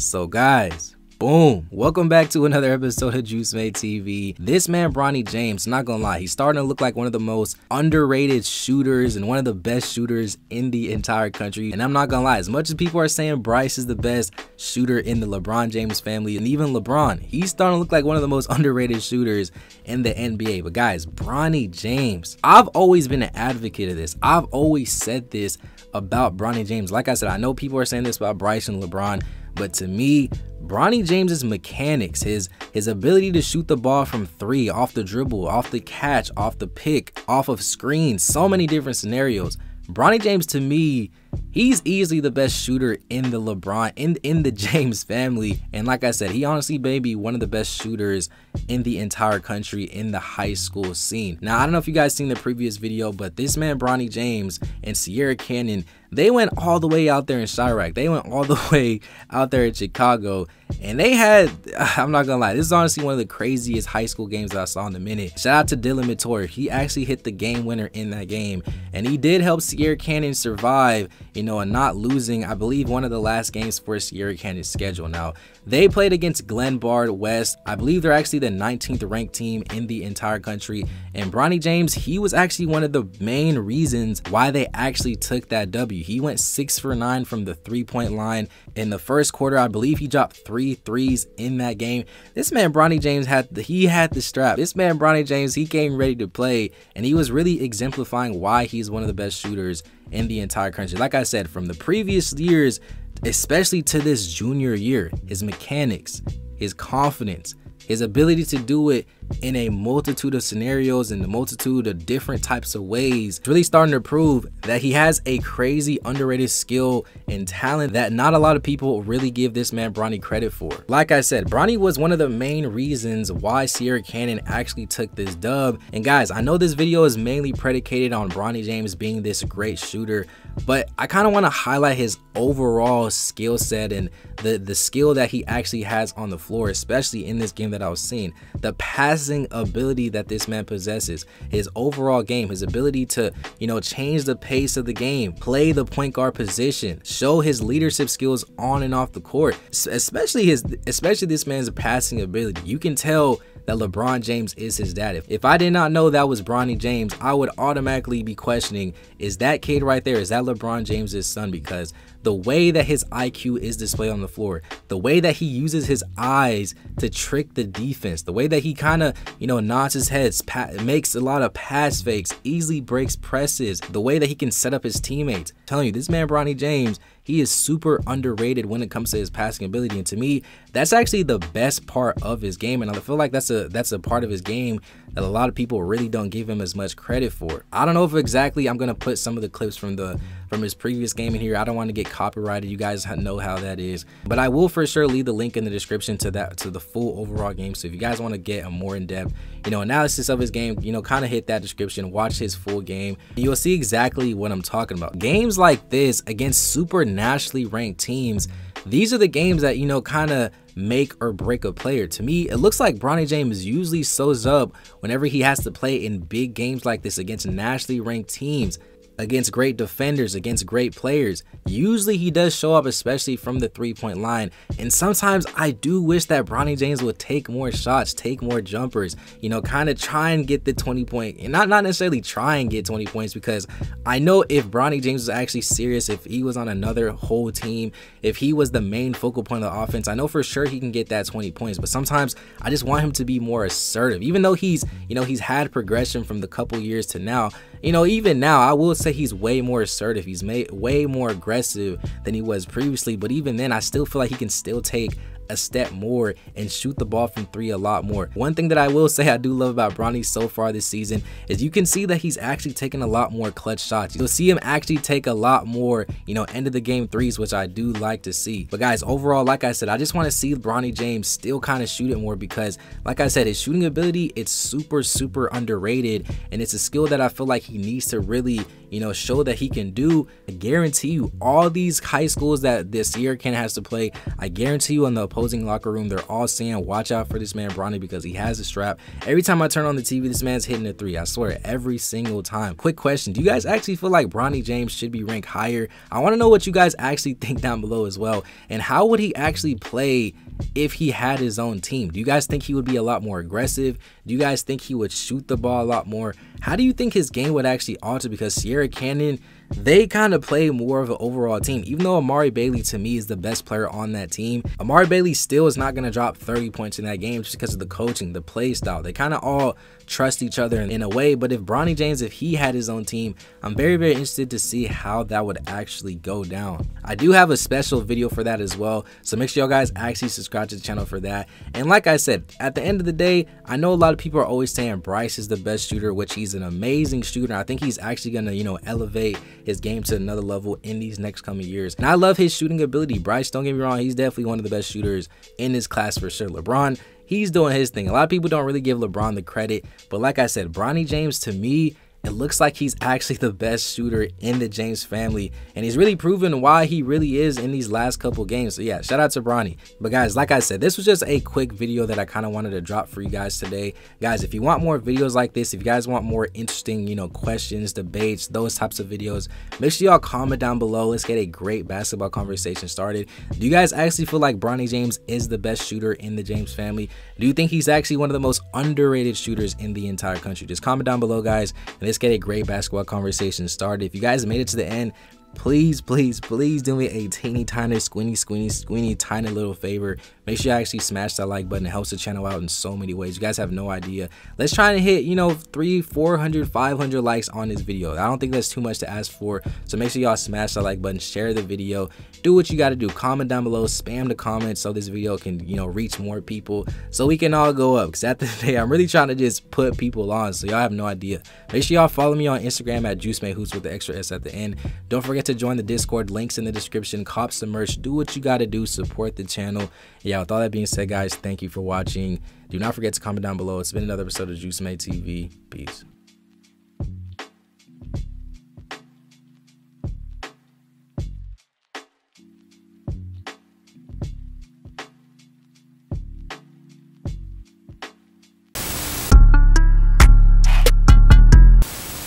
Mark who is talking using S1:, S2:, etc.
S1: So guys, boom, welcome back to another episode of Juice Made TV. This man Bronny James, not gonna lie, he's starting to look like one of the most underrated shooters and one of the best shooters in the entire country. And I'm not gonna lie, as much as people are saying Bryce is the best shooter in the LeBron James family, and even LeBron, he's starting to look like one of the most underrated shooters in the NBA. But guys, Bronny James, I've always been an advocate of this. I've always said this about Bronny James. Like I said, I know people are saying this about Bryce and LeBron, but to me, Bronny James's mechanics, his ability to shoot the ball from three, off the dribble, off the catch, off the pick, off of screens, so many different scenarios. Bronny James, to me, he's easily the best shooter in the LeBron, in the James family. And like I said, he honestly may be one of the best shooters in the entire country in the high school scene. Now, I don't know if you guys seen the previous video, but this man Bronny James and Sierra Canyon, they went all the way out there in Chirac. They went all the way out there in Chicago. And they had, I'm not gonna lie, this is honestly one of the craziest high school games that I saw in a minute. Shout out to Dylan Matoyer. He actually hit the game winner in that game. And he did help Sierra Canyon survive, you know, and not losing, I believe, one of the last games for Sierra Canyon's schedule. Now, they played against Glenbard West. I believe they're actually the 19th ranked team in the entire country. And Bronny James, he was actually one of the main reasons why they actually took that W. He went 6 for 9 from the three-point line. In the first quarter, I believe he dropped 3 threes in that game. This man Bronny James had the strap. This man Bronny James, he came ready to play, and he was really exemplifying why he's one of the best shooters in the entire country. Like I said, from the previous years, especially to this junior year, his mechanics, his confidence, his ability to do it in a multitude of scenarios and a multitude of different types of ways, it's really starting to prove that he has a crazy underrated skill and talent that not a lot of people really give this man Bronny credit for. Like I said, Bronny was one of the main reasons why Sierra Canyon actually took this dub. And guys, I know this video is mainly predicated on Bronny James being this great shooter, but I kind of want to highlight his overall skill set and the skill that he actually has on the floor, especially in this game that I was seeing. The passing ability that this man possesses, his overall game, his ability to, you know, change the pace of the game, play the point guard position, show his leadership skills on and off the court, especially this man's passing ability. You can tell that LeBron James is his dad. If I did not know that was Bronny James, I would automatically be questioning, is that kid right there, is that LeBron James's son? Because the way that his IQ is displayed on the floor, the way that he uses his eyes to trick the defense, the way that he kind of, you know, nods his head, makes a lot of pass fakes, easily breaks presses, the way that he can set up his teammates. I'm telling you, this man Bronny James, he is super underrated when it comes to his passing ability, and to me, that's actually the best part of his game. And I feel like that's a part of his game that a lot of people really don't give him as much credit for. I don't know if exactly I'm gonna put some of the clips from his previous game in here. I don't want to get copyrighted. You guys know how that is, but I will for sure leave the link in the description to the full overall game. So if you guys want to get a more in-depth, you know, analysis of his game, you know, kind of hit that description, watch his full game, and you'll see exactly what I'm talking about. Games like this against super nationally ranked teams, these are the games that, you know, kind of make or break a player. To me, it looks like Bronny James usually shows up whenever he has to play in big games like this against nationally ranked teams, against great defenders, against great players. Usually he does show up, especially from the three-point line. And sometimes I do wish that Bronny James would take more shots, take more jumpers, you know, kind of try and get the 20-point, and not necessarily try and get 20 points, because I know if Bronny James was actually serious, if he was on another whole team, if he was the main focal point of the offense, I know for sure he can get that 20 points. But sometimes I just want him to be more assertive, even though he's had progression from the couple years to now. You know, even now, I will say he's way more assertive. He's way more aggressive than he was previously. But even then, I still feel like he can still take a step more and shoot the ball from three a lot more. One thing that I will say I do love about Bronny so far this season is you can see that he's actually taking a lot more clutch shots. You'll see him actually take a lot more, you know, end of the game threes, which I do like to see. But guys, overall, like I said, I just want to see Bronny James still kind of shoot it more, because like I said, his shooting ability, it's super underrated, and it's a skill that I feel like he needs to really, you know, show that he can do. I guarantee you, all these high schools that this year Ken has to play, I guarantee you in the opposing locker room, they're all saying, watch out for this man Bronny because he has a strap. Every time I turn on the TV, this man's hitting a three. I swear, every single time. Quick question, do you guys actually feel like Bronny James should be ranked higher? I want to know what you guys actually think down below as well. And how would he actually play if he had his own team? Do you guys think he would be a lot more aggressive? Do you guys think he would shoot the ball a lot more? How do you think his game would actually alter? Because Sierra Canyon, they kind of play more of an overall team. Even though Amari Bailey to me is the best player on that team, Amari Bailey still is not going to drop 30 points in that game just because of the coaching, the play style. They kind of all trust each other in a way. But if Bronny James, if he had his own team, I'm very, very interested to see how that would actually go down. I do have a special video for that as well, so make sure y'all guys actually subscribe to the channel for that. And like I said, at the end of the day, I know a lot of people are always saying Bryce is the best shooter, which he's an amazing shooter. I think he's actually gonna, you know, elevate his game to another level in these next coming years. And I love his shooting ability. Bryce, don't get me wrong, he's definitely one of the best shooters in this class for sure. LeBron, he's doing his thing. A lot of people don't really give LeBron the credit, but like I said, Bronny James, to me, it looks like he's actually the best shooter in the James family, and he's really proven why he really is in these last couple games. So yeah, shout out to Bronny. But guys, like I said, this was just a quick video that I kind of wanted to drop for you guys today. Guys, if you want more videos like this, if you guys want more interesting, you know, questions, debates, those types of videos, make sure y'all comment down below. Let's get a great basketball conversation started. Do you guys actually feel like Bronny James is the best shooter in the James family? Do you think he's actually one of the most underrated shooters in the entire country? Just comment down below, guys, and let's get a great basketball conversation started. If you guys made it to the end, please do me a teeny tiny squeeny tiny little favor. Make sure you actually smash that like button. It helps the channel out in so many ways. You guys have no idea. Let's try to hit, you know, 300, 400, 500 likes on this video. I don't think that's too much to ask for, so make sure y'all smash that like button, share the video, do what you got to do. Comment down below, spam the comments so this video can, you know, reach more people, so we can all go up. Because at the end of the day, I'm really trying to just put people on, so y'all have no idea. Make sure y'all follow me on Instagram at JuiceMadeHoops with the extra S at the end. Don't forget to join the Discord, links in the description. Cop some merch, do what you got to do, support the channel. Yeah, with all that being said, guys, thank you for watching. Do not forget to comment down below. It's been another episode of Juice Made TV. Peace.